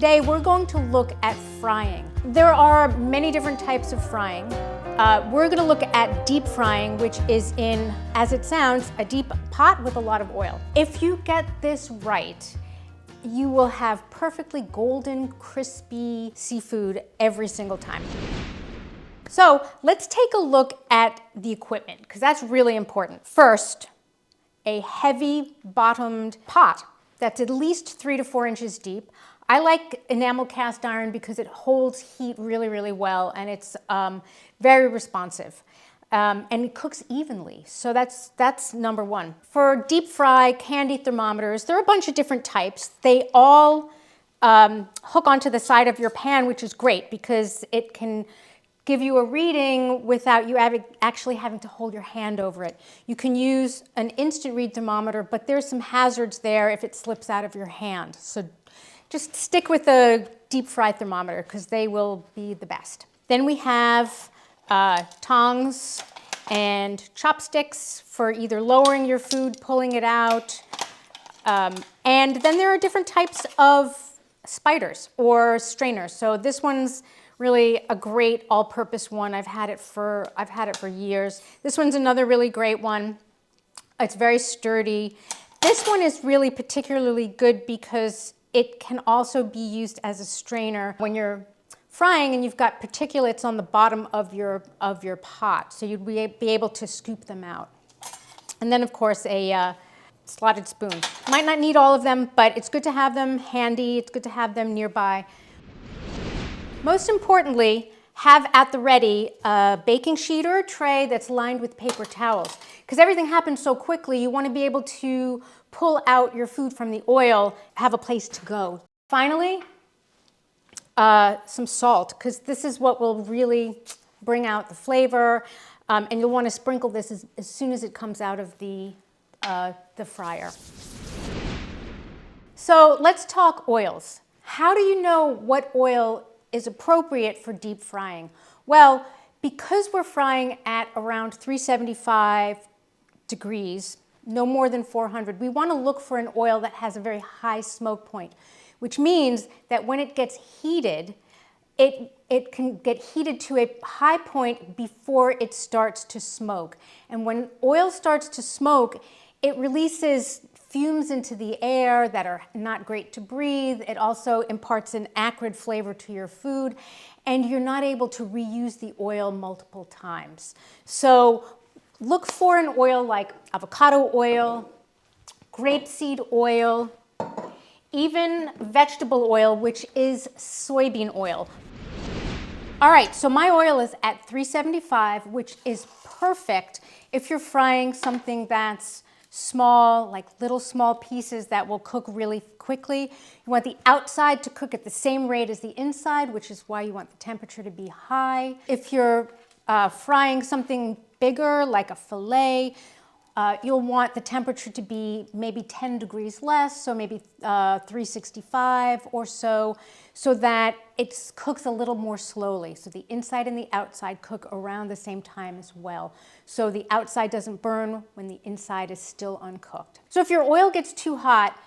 Today we're going to look at frying. There are many different types of frying. We're going to look at deep frying, which is in, as it sounds, a deep pot with a lot of oil. If you get this right, you will have perfectly golden, crispy seafood every single time. So let's take a look at the equipment, because that's really important. First, a heavy bottomed pot that's at least 3 to 4 inches deep. I like enamel cast iron because it holds heat really, really well, and it's very responsive. And it cooks evenly, so that's number one. For deep fry candy thermometers, there are a bunch of different types. They all hook onto the side of your pan, which is great because it can give you a reading without you actually having to hold your hand over it. You can use an instant read thermometer, but there's some hazards there if it slips out of your hand. So just stick with a deep fry thermometer because they will be the best. Then we have tongs and chopsticks for either lowering your food, pulling it out. And then there are different types of spiders or strainers. So this one's really a great all-purpose one. I've had it for years. This one's another really great one. It's very sturdy. This one is really particularly good because it can also be used as a strainer when you're frying and you've got particulates on the bottom of your pot, so you'd be able to scoop them out. And then, of course, a slotted spoon. Might not need all of them, but it's good to have them handy. It's good to have them nearby. Most importantly, have at the ready a baking sheet or a tray that's lined with paper towels. Because everything happens so quickly, you want to be able to pull out your food from the oil, have a place to go. Finally, some salt, because this is what will really bring out the flavor. And you'll want to sprinkle this as soon as it comes out of the fryer. So let's talk oils. How do you know what oil is appropriate for deep frying? Well, because we're frying at around 375 degrees, no more than 400, we want to look for an oil that has a very high smoke point, which means that when it gets heated, it can get heated to a high point before it starts to smoke. And when oil starts to smoke, it releases fumes into the air that are not great to breathe. It also imparts an acrid flavor to your food, and you're not able to reuse the oil multiple times. So look for an oil like avocado oil, grapeseed oil, even vegetable oil, which is soybean oil. All right, so my oil is at 375, which is perfect if you're frying something that's small, like little small pieces that will cook really quickly. You want the outside to cook at the same rate as the inside, which is why you want the temperature to be high. If you're frying something bigger, like a fillet, you'll want the temperature to be maybe 10 degrees less, so maybe 365 or so that it cooks a little more slowly. So the inside and the outside cook around the same time as well. So the outside doesn't burn when the inside is still uncooked. So if your oil gets too hot,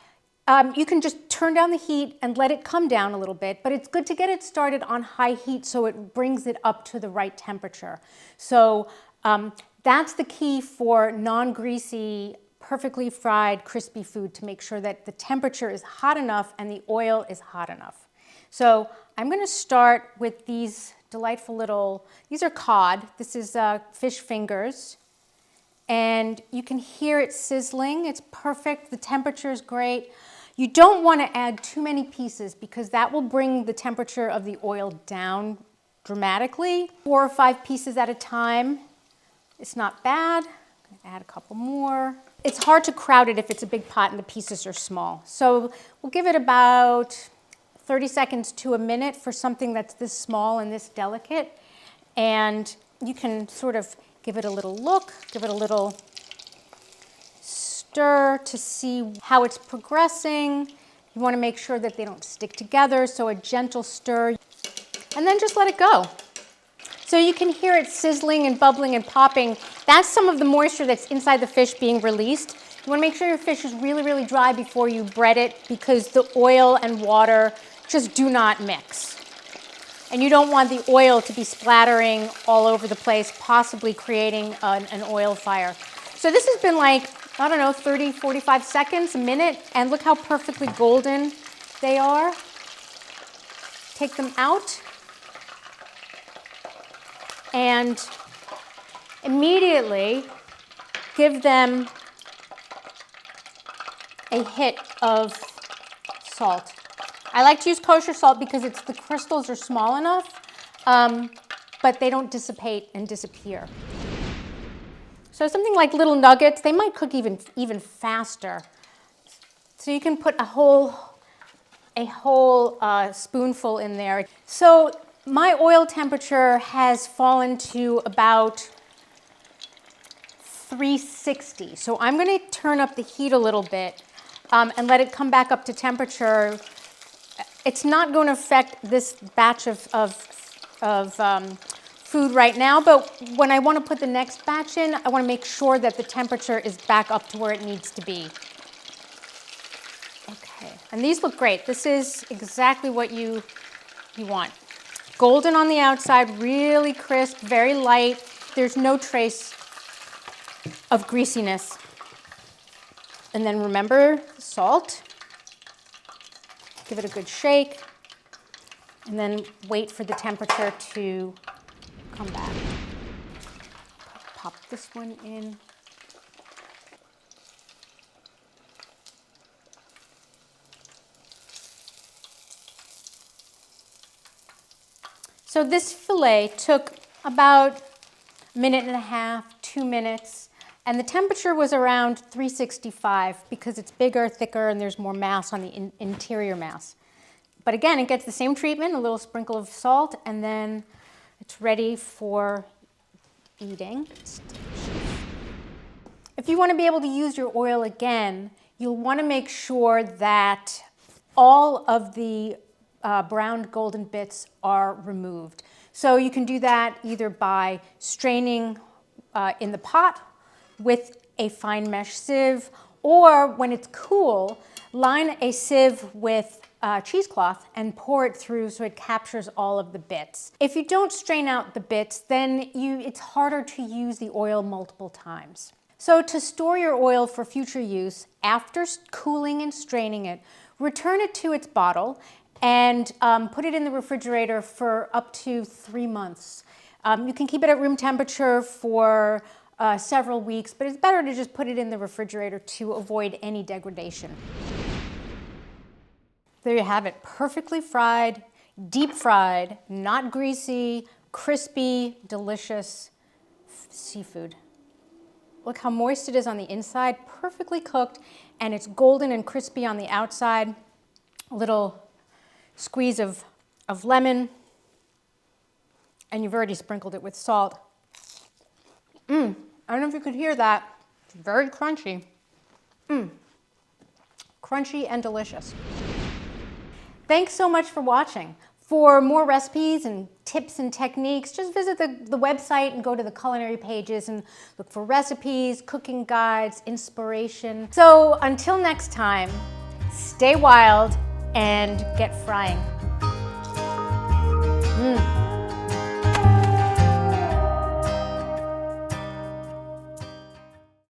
you can just turn down the heat and let it come down a little bit, but it's good to get it started on high heat so it brings it up to the right temperature. So that's the key for non-greasy, perfectly fried, crispy food, to make sure that the temperature is hot enough and the oil is hot enough. So I'm going to start with these delightful little, these are cod. This is fish fingers. And you can hear it sizzling. It's perfect. The temperature is great. You don't want to add too many pieces because that will bring the temperature of the oil down dramatically. 4 or 5 pieces at a time. It's not bad. I'm going to add a couple more. It's hard to crowd it if it's a big pot and the pieces are small. So we'll give it about 30 seconds to a minute for something that's this small and this delicate. And you can sort of give it a little look, give it a little stir to see how it's progressing. You want to make sure that they don't stick together, so a gentle stir. And then just let it go. So you can hear it sizzling and bubbling and popping. That's some of the moisture that's inside the fish being released. You want to make sure your fish is really, really dry before you bread it, because the oil and water just do not mix. And you don't want the oil to be splattering all over the place, possibly creating an oil fire. So this has been like, I don't know, 30, 45 seconds, a minute, and look how perfectly golden they are. Take them out. And immediately give them a hit of salt. I like to use kosher salt because the crystals are small enough, but they don't dissipate and disappear. So something like little nuggets, they might cook even faster. So you can put a whole spoonful in there. So my oil temperature has fallen to about 360. So I'm going to turn up the heat a little bit and let it come back up to temperature. It's not going to affect this batch of food right now, but when I want to put the next batch in, I want to make sure that the temperature is back up to where it needs to be. Okay, and these look great. This is exactly what you want. Golden on the outside, really crisp, very light. There's no trace of greasiness. And then remember the salt. Give it a good shake, and then wait for the temperature to come back. Pop this one in. So this fillet took about a minute and a half, 2 minutes, and the temperature was around 365 because it's bigger, thicker, and there's more mass on the interior mass. But again, it gets the same treatment, a little sprinkle of salt, and then it's ready for eating. If you want to be able to use your oil again, you'll want to make sure that all of the browned golden bits are removed. So you can do that either by straining in the pot with a fine mesh sieve, or when it's cool, line a sieve with cheesecloth and pour it through so it captures all of the bits. If you don't strain out the bits, then it's harder to use the oil multiple times. So to store your oil for future use, after cooling and straining it, return it to its bottle and put it in the refrigerator for up to 3 months. You can keep it at room temperature for several weeks, but it's better to just put it in the refrigerator to avoid any degradation. There you have it, perfectly fried, deep fried, not greasy, crispy, delicious seafood. Look how moist it is on the inside, perfectly cooked, and it's golden and crispy on the outside. A little squeeze of lemon, and you've already sprinkled it with salt. I don't know if you could hear that. It's very crunchy. Crunchy and delicious. Thanks so much for watching. For more recipes and tips and techniques, just visit the website and go to the culinary pages and look for recipes, cooking guides, inspiration. So until next time, stay wild and get frying.